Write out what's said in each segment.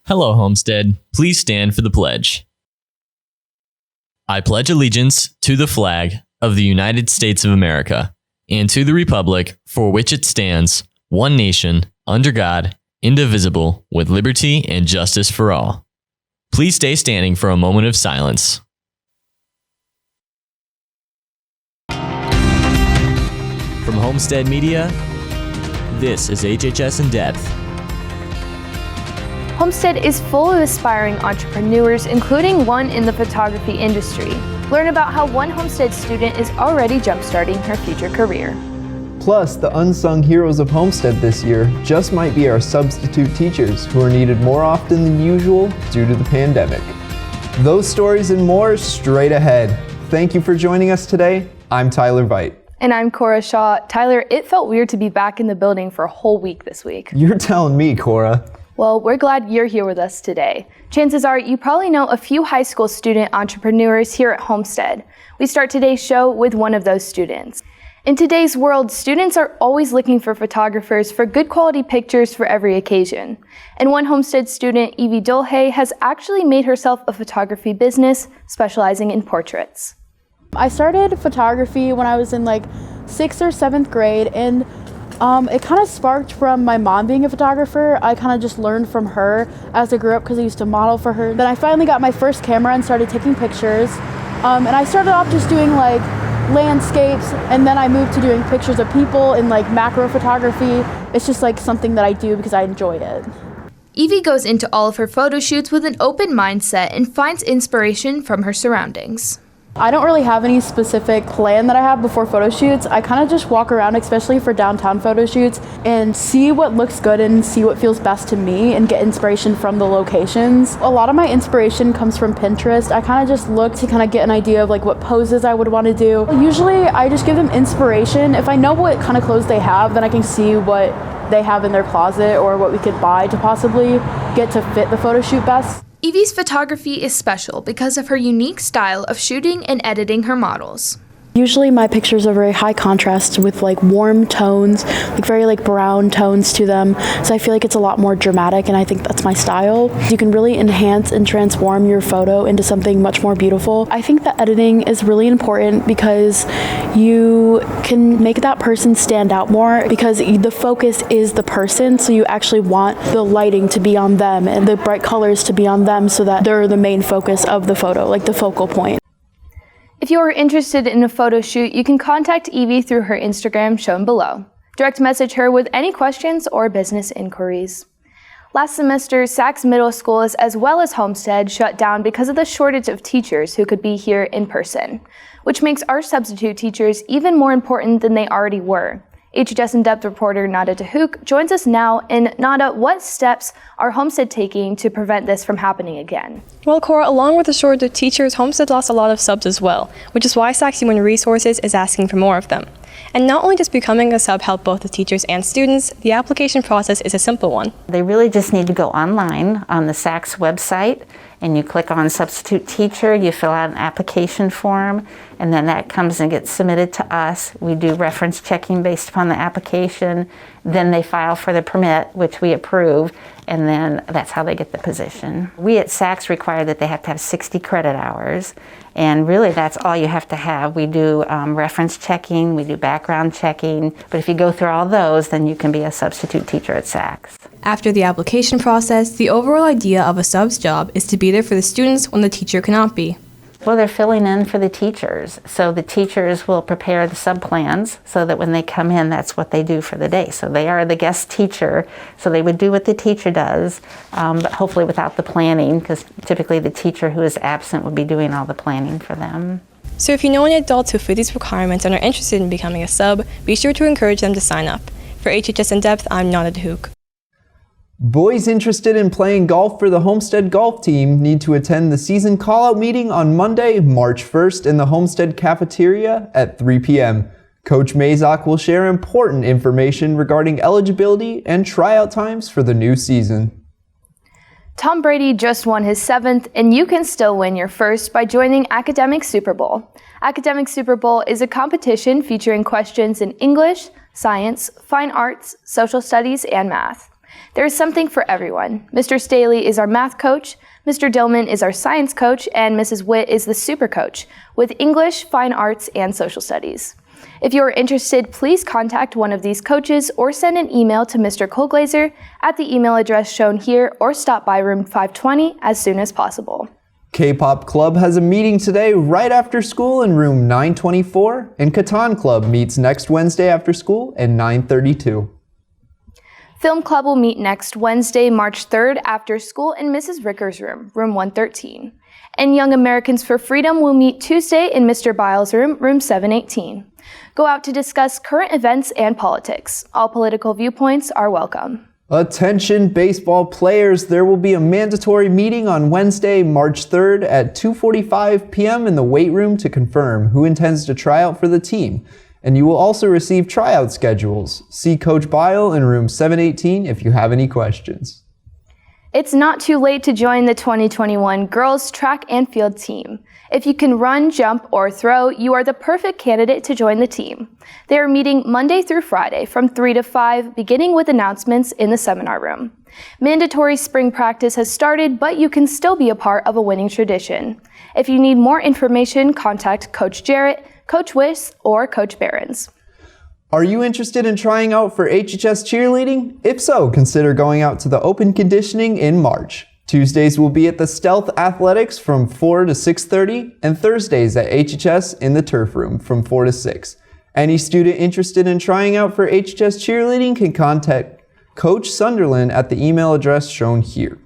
Hello, Homestead. Please stand for the pledge. I pledge allegiance to the flag of the United States of America and to the republic for which it stands, one nation, under God, indivisible, with liberty and justice for all. Please stay standing for a moment of silence. From Homestead Media, this is HHS In Depth. Homestead is full of aspiring entrepreneurs, including one in the photography industry. Learn about how one Homestead student is already jumpstarting her future career. Plus, the unsung heroes of Homestead this year just might be our substitute teachers who are needed more often than usual due to the pandemic. Those stories and more straight ahead. Thank you for joining us today. I'm Tyler Veit. And I'm Cora Shaw. Tyler, it felt weird to be back in the building for a whole week this week. You're telling me, Cora. Well, we're glad you're here with us today. Chances are you probably know a few high school student entrepreneurs here at Homestead. We start today's show with one of those students. In today's world, students are always looking for photographers for good quality pictures for every occasion. And one Homestead student, Evie Dolhay, has actually made herself a photography business specializing in portraits. I started photography when I was in like 6th or 7th grade, and it kind of sparked from my mom being a photographer. I kind of just learned from her as I grew up because I used to model for her. Then I finally got my first camera and started taking pictures. And I started off just doing like landscapes, and then I moved to doing pictures of people in like macro photography. It's just like something that I do because I enjoy it. Evie goes into all of her photo shoots with an open mindset and finds inspiration from her surroundings. I don't really have any specific plan that I have before photo shoots. I kind of just walk around, especially for downtown photo shoots, and see what looks good and see what feels best to me and get inspiration from the locations. A lot of my inspiration comes from Pinterest. I kind of just look to kind of get an idea of like what poses I would want to do. Usually I just give them inspiration. If I know what kind of clothes they have, then I can see what they have in their closet or what we could buy to possibly get to fit the photo shoot best. Evie's photography is special because of her unique style of shooting and editing her models. Usually my pictures are very high contrast with like warm tones, like very like brown tones to them. So I feel like it's a lot more dramatic, and I think that's my style. You can really enhance and transform your photo into something much more beautiful. I think that editing is really important because you can make that person stand out more because the focus is the person. So you actually want the lighting to be on them and the bright colors to be on them so that they're the main focus of the photo, like the focal point. If you are interested in a photo shoot, you can contact Evie through her Instagram shown below. Direct message her with any questions or business inquiries. Last semester, SACS Middle Schools as well as Homestead shut down because of the shortage of teachers who could be here in person, which makes our substitute teachers even more important than they already were. HHS In Depth reporter Nada Dahouk joins us now. And Nada, what steps are Homestead taking to prevent this from happening again? Well, Cora, along with the shortage of teachers, Homestead lost a lot of subs as well, which is why SACS Human Resources is asking for more of them. And not only does becoming a sub help both the teachers and students, the application process is a simple one. They really just need to go online on the SACS website, and you click on Substitute Teacher, you fill out an application form, and then that comes and gets submitted to us. We do reference checking based upon the application, then they file for the permit, which we approve, and then that's how they get the position. We at SACS require that they have to have 60 credit hours, and really that's all you have to have. We do reference checking, we do background checking, but if you go through all those, then you can be a substitute teacher at SACS. After the application process, the overall idea of a sub's job is to be there for the students when the teacher cannot be. Well, they're filling in for the teachers. So the teachers will prepare the sub plans so that when they come in, that's what they do for the day. So they are the guest teacher, so they would do what the teacher does, but hopefully without the planning, because typically the teacher who is absent would be doing all the planning for them. So if you know any adults who fit these requirements and are interested in becoming a sub, be sure to encourage them to sign up. For HHS In Depth, I'm Nada Dahouk. Boys interested in playing golf for the Homestead golf team need to attend the season call-out meeting on Monday, March 1st in the Homestead cafeteria at 3 p.m. Coach Mazak will share important information regarding eligibility and tryout times for the new season. Tom Brady just won his 7th, and you can still win your first by joining Academic Super Bowl. Academic Super Bowl is a competition featuring questions in English, science, fine arts, social studies, and math. There is something for everyone. Mr. Staley is our math coach, Mr. Dillman is our science coach, and Mrs. Witt is the super coach with English, fine arts, and social studies. If you are interested, please contact one of these coaches or send an email to Mr. Kohlglazer at the email address shown here or stop by room 520 as soon as possible. K-Pop Club has a meeting today right after school in room 924, and Catan Club meets next Wednesday after school at 932. Film Club will meet next Wednesday, March 3rd after school in Mrs. Ricker's room, room 113. And Young Americans for Freedom will meet Tuesday in Mr. Biles' room, room 718. Go out to discuss current events and politics. All political viewpoints are welcome. Attention baseball players, there will be a mandatory meeting on Wednesday, March 3rd at 2:45 p.m. in the weight room to confirm who intends to try out for the team. And you will also receive tryout schedules. See Coach Bile in room 718 if you have any questions. It's not too late to join the 2021 girls track and field team. If you can run, jump, or throw, you are the perfect candidate to join the team. They are meeting Monday through Friday from 3 to 5, beginning with announcements in the seminar room. Mandatory spring practice has started, but you can still be a part of a winning tradition. If you need more information, contact Coach Jarrett, Coach Wiss, or Coach Behrens. Are you interested in trying out for HHS cheerleading? If so, consider going out to the open conditioning in March. Tuesdays will be at the Stealth Athletics from 4 to 6:30, and Thursdays at HHS in the turf room from 4 to 6. Any student interested in trying out for HHS cheerleading can contact Coach Sunderland at the email address shown here.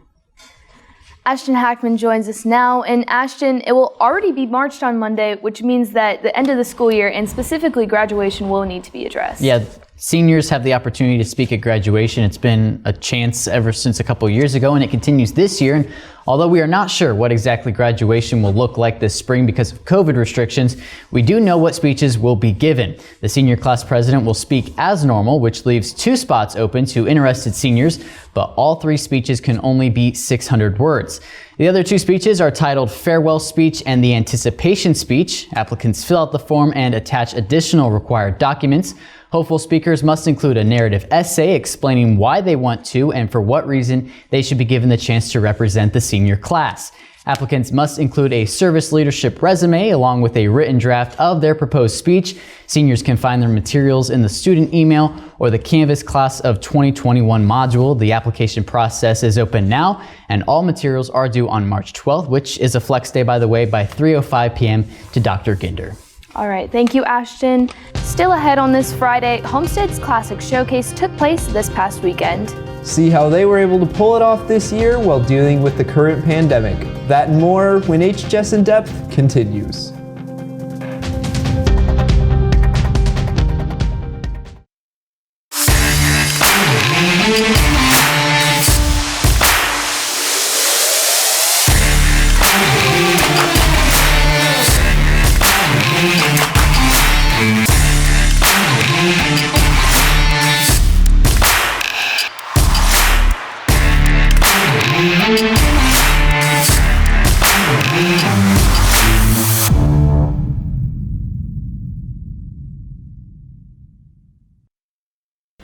Ashton Hackman joins us now, and Ashton, it will already be March on Monday, which means that the end of the school year and specifically graduation will need to be addressed. Yeah, seniors have the opportunity to speak at graduation. It's been a chance ever since a couple years ago, and it continues this year. And although we are not sure what exactly graduation will look like this spring because of COVID restrictions, we do know what speeches will be given. The senior class president will speak as normal, which leaves 2 spots open to interested seniors, but all 3 speeches can only be 600 words. The other 2 speeches are titled Farewell Speech and the Anticipation Speech. Applicants fill out the form and attach additional required documents. Hopeful speakers must include a narrative essay explaining why they want to and for what reason they should be given the chance to represent the senior class. Applicants must include a service leadership resume along with a written draft of their proposed speech. Seniors can find their materials in the student email or the Canvas Class of 2021 module. The application process is open now, and all materials are due on March 12th, which is a flex day, by the way, by 3:05 p.m. to Dr. Ginder. All right, thank you, Ashton. Still ahead on this Friday, Homestead's Classic Showcase took place this past weekend. See how they were able to pull it off this year while dealing with the current pandemic. That and more when HHS In Depth continues.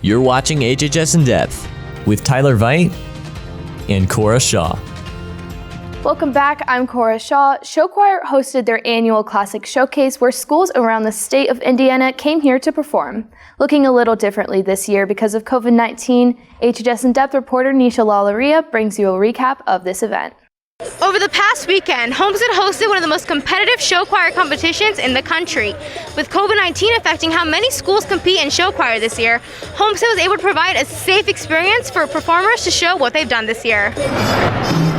You're watching HHS In Depth with Tyler Veit and Cora Shaw. Welcome back, I'm Cora Shaw. Show Choir hosted their annual Classic Showcase where schools around the state of Indiana came here to perform. Looking a little differently this year because of COVID-19, HHS In Depth reporter Nisha Lalaria brings you a recap of this event. Over the past weekend, Homestead hosted one of the most competitive show choir competitions in the country. With COVID-19 affecting how many schools compete in show choir this year, Homestead was able to provide a safe experience for performers to show what they've done this year.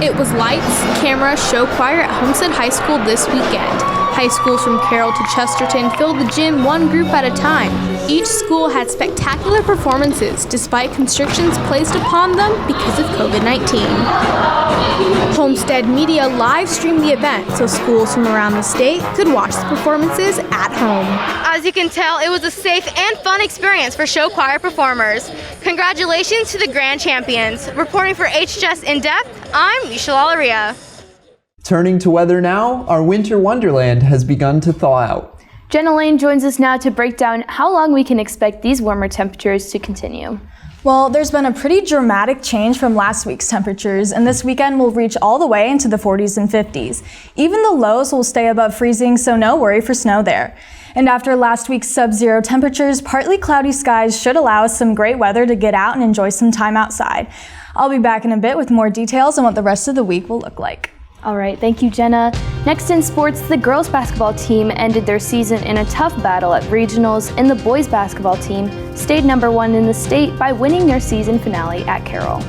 It was lights, camera, show choir at Homestead High School this weekend. High schools from Carroll to Chesterton filled the gym one group at a time. Each school had spectacular performances despite constrictions placed upon them because of COVID-19. Homestead Media live streamed the event so schools from around the state could watch the performances at home. As you can tell, it was a safe and fun experience for show choir performers. Congratulations to the grand champions. Reporting for HHS In Depth, I'm Nisha Lalaria. Turning to weather now, our winter wonderland has begun to thaw out. Jenna Lane joins us now to break down how long we can expect these warmer temperatures to continue. Well, there's been a pretty dramatic change from last week's temperatures, and this weekend will reach all the way into the 40s and 50s. Even the lows will stay above freezing, so no worry for snow there. And after last week's sub-zero temperatures, partly cloudy skies should allow us some great weather to get out and enjoy some time outside. I'll be back in a bit with more details on what the rest of the week will look like. All right, thank you, Jenna. Next in sports, the girls basketball team ended their season in a tough battle at regionals, and the boys basketball team stayed #1 in the state by winning their season finale at Carroll.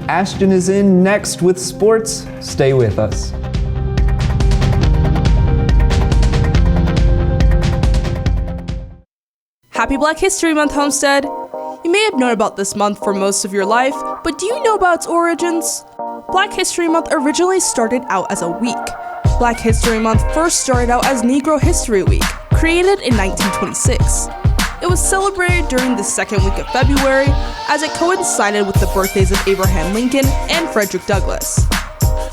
Ashton is in next with sports. Stay with us. Happy Black History Month, Homestead! You may have known about this month for most of your life, but do you know about its origins? Black History Month originally started out as a week. Black History Month first started out as Negro History Week, created in 1926. It was celebrated during the second week of February, as it coincided with the birthdays of Abraham Lincoln and Frederick Douglass.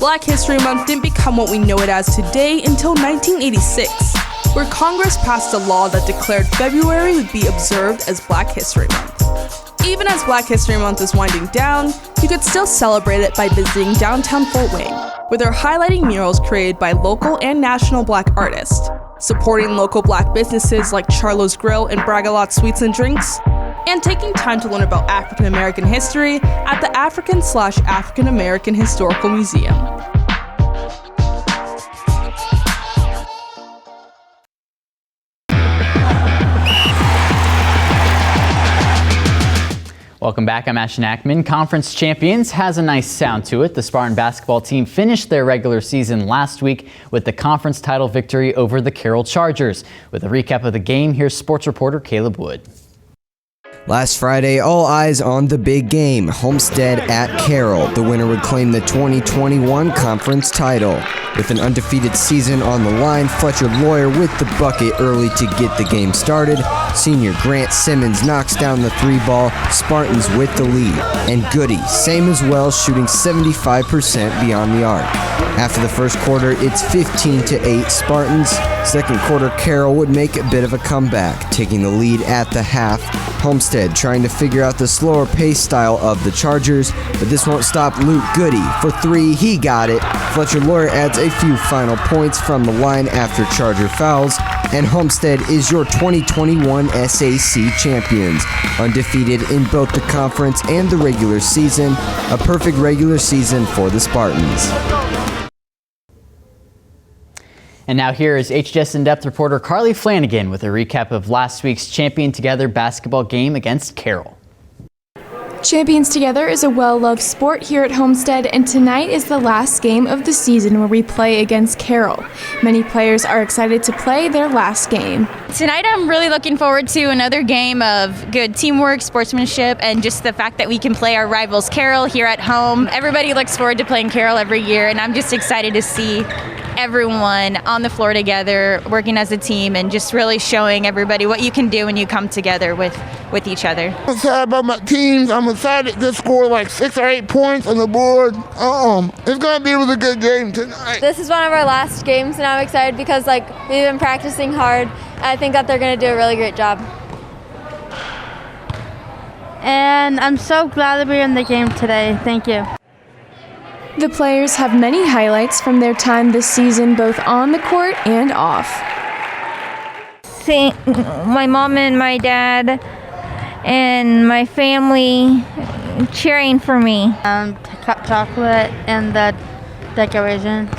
Black History Month didn't become what we know it as today until 1986, where Congress passed a law that declared February would be observed as Black History Month. Even as Black History Month is winding down, you could still celebrate it by visiting downtown Fort Wayne, where they're highlighting murals created by local and national Black artists, supporting local Black businesses like Charlo's Grill and Bragalot Sweets and Drinks, and taking time to learn about African American history at the African/African American Historical Museum. Welcome back, I'm Ashton Ackman. Conference Champions has a nice sound to it. The Spartan basketball team finished their regular season last week with the conference title victory over the Carroll Chargers. With a recap of the game, here's sports reporter Caleb Wood. Last Friday, all eyes on the big game, Homestead at Carroll. The winner would claim the 2021 conference title. With an undefeated season on the line, Fletcher Lawyer with the bucket early to get the game started. Senior Grant Simmons knocks down the three ball, Spartans with the lead. And Goody, same as well, shooting 75% beyond the arc. After the first quarter, it's 15-8 Spartans. Second quarter, Carroll would make a bit of a comeback, taking the lead at the half. Homestead trying to figure out the slower pace style of the Chargers, but this won't stop Luke Goody. For three, he got it. Fletcher Lawyer adds a few final points from the line after Charger fouls, and Homestead is your 2021 SAC champions, undefeated in both the conference and the regular season. A perfect regular season for the Spartans. And now here is HHS In-Depth reporter Carly Flanagan with a recap of last week's Champion Together basketball game against Carroll. Champions Together is a well-loved sport here at Homestead, and tonight is the last game of the season where we play against Carroll. Many players are excited to play their last game. Tonight I'm really looking forward to another game of good teamwork, sportsmanship, and just the fact that we can play our rivals Carroll here at home. Everybody looks forward to playing Carroll every year, and I'm just excited to see everyone on the floor together, working as a team, and just really showing everybody what you can do when you come together with each other. I'm excited about my teams. I'm excited to score like 6 or 8 points on the board. It's going to be a really good game tonight. This is one of our last games, and I'm excited because we've been practicing hard. I think that they're going to do a really great job. And I'm so glad to be in the game today. Thank you. The players have many highlights from their time this season, both on the court and off. Seeing my mom and my dad and my family cheering for me. Chocolate and the decorations.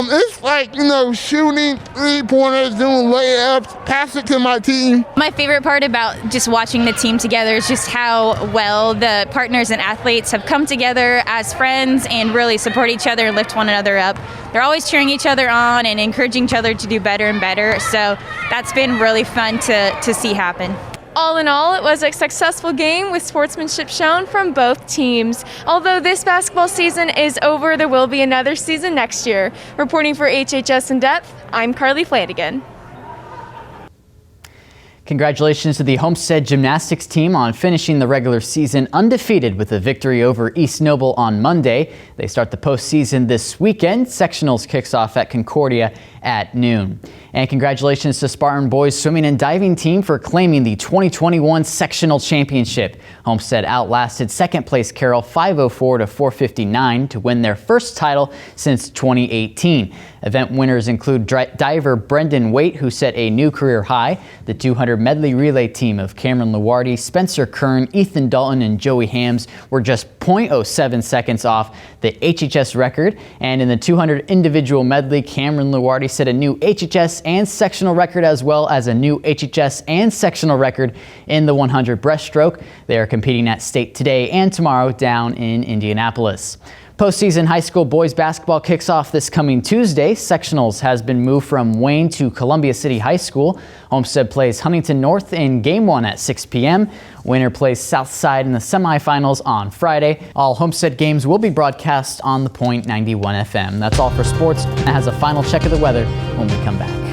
It's like, shooting 3-pointers, doing layups, pass it to my team. My favorite part about just watching the team together is just how well the partners and athletes have come together as friends and really support each other and lift one another up. They're always cheering each other on and encouraging each other to do better and better. So that's been really fun to see happen. All in all, it was a successful game with sportsmanship shown from both teams. Although this basketball season is over, there will be another season next year. Reporting for HHS In Depth, I'm Carly Flanagan. Congratulations to the Homestead gymnastics team on finishing the regular season undefeated with a victory over East Noble on Monday. They start the postseason this weekend. Sectionals kicks off at Concordia at noon. And congratulations to Spartan boys swimming and diving team for claiming the 2021 sectional championship. Homestead outlasted second place Carroll 504 to 459 to win their first title since 2018. Event winners include diver Brendan Waite, who set a new career high. The 200 medley relay team of Cameron Lewardy, Spencer Kern, Ethan Dalton, and Joey Hams were just 0.07 seconds off the HHS record. And in the 200 individual medley, Cameron Lewardy set a new HHS and sectional record, as well as a new HHS and sectional record in the 100 breaststroke. They are competing at state today and tomorrow down in Indianapolis. Postseason high school boys basketball kicks off this coming Tuesday. Sectionals has been moved from Wayne to Columbia City High School. Homestead plays Huntington North in Game 1 at 6 p.m. Winner plays Southside in the semifinals on Friday. All Homestead games will be broadcast on the Point 91 FM. That's all for sports. That has a final check of the weather when we come back.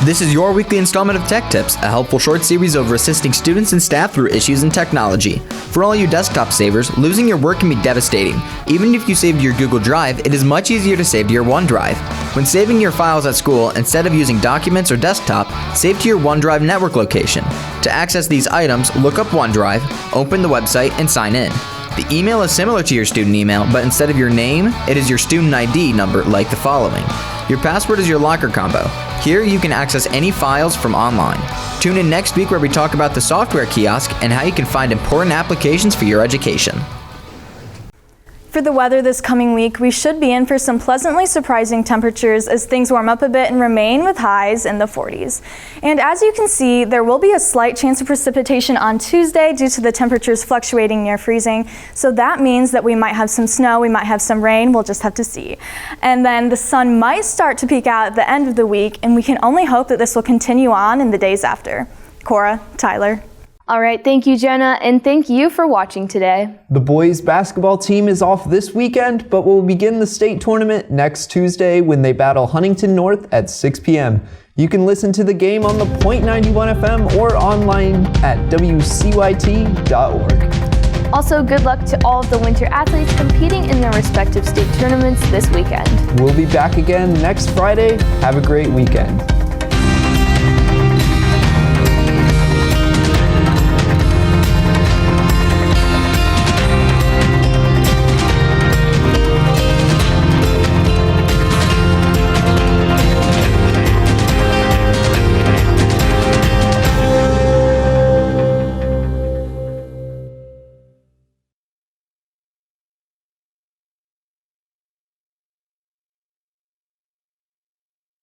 This is your weekly installment of Tech Tips, a helpful short series over assisting students and staff through issues in technology. For all you desktop savers, losing your work can be devastating. Even if you saved to your Google Drive, it is much easier to save to your OneDrive. When saving your files at school, instead of using Documents or Desktop, save to your OneDrive network location. To access these items, look up OneDrive, open the website, and sign in. The email is similar to your student email, but instead of your name, it is your student ID number like the following. Your password is your locker combo. Here you can access any files from online. Tune in next week where we talk about the software kiosk and how you can find important applications for your education. For the weather this coming week, we should be in for some pleasantly surprising temperatures as things warm up a bit and remain with highs in the 40s. And as you can see, there will be a slight chance of precipitation on Tuesday due to the temperatures fluctuating near freezing. So that means that we might have some snow, we might have some rain, we'll just have to see. And then the sun might start to peek out at the end of the week, and we can only hope that this will continue on in the days after. Cora, Tyler. All right, thank you, Jenna, and thank you for watching today. The boys basketball team is off this weekend, but will begin the state tournament next Tuesday when they battle Huntington North at 6 p.m. You can listen to the game on the Point 91 FM or online at wcyt.org. Also, good luck to all of the winter athletes competing in their respective state tournaments this weekend. We'll be back again next Friday. Have a great weekend.